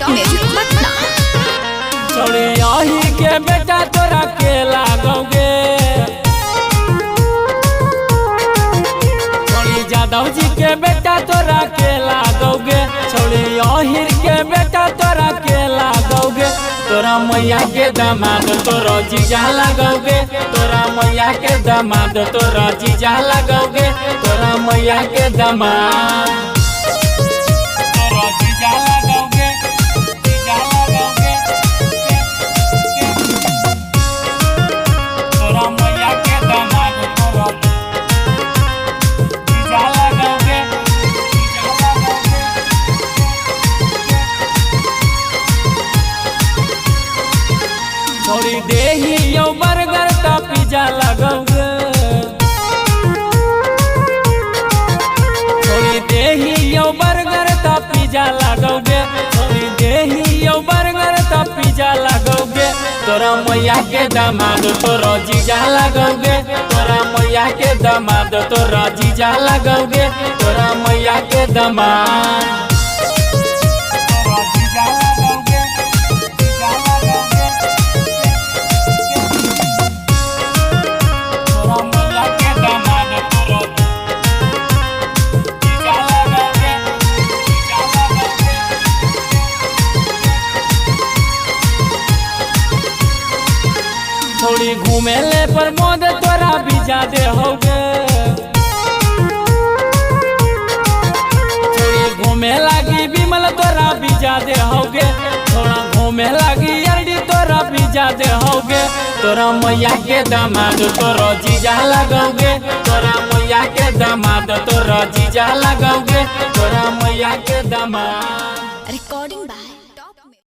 Music Patna. छोड़ी यही के बेटा तोरा के लागोगे, छोड़ी यादव जी के बेटा तोरा के लागोगे, छोड़ी यही के बेटा तोरा के लागोगे। तोरा मैया के दामाद तोरा जीजा लगोगे, तोरा मैया के दामाद तोरा जीजा लगोगे, तोरा मैया के दामाद तोरा जीजा लगोगे, जीजा लगोगे। तोरा मैया के दामाद तोरा जीजा लगोगे, जीजा लगोगे। छोड़ी देही यो बर्गर का पिज्जा लगोगे, छोड़ी देही यो बर्गर का पिज्जा लगोगे, छोड़ी देही यो बर्गर का पिज्जा लगोगे। तोरा मैया के दामाद तोरा जीजा लगोगे, तोरा मैया के दामाद तोरा जीजा लगोगे, तोरा मैया के दामाद तोरा जीजा लगोगे, जीजा लगोगे। तोरा मैया के दामाद तोरा जीजा लगोगे, जीजा लगोगे। छोड़ी घूमे ले प्रमोद तोरा बीजा दे होगे, छोड़ी घूमे लागी विमल तोरा बीजा दे होगे, थोड़ा घूमे लागी अरडी तोरा बीजा दे होगे। तोरा मैया के दामाद तोरा जीजा लगोगे, तोरा मैया के दामाद तोरा जीजा लगोगे, तोरा मैया के दामाद। Recording by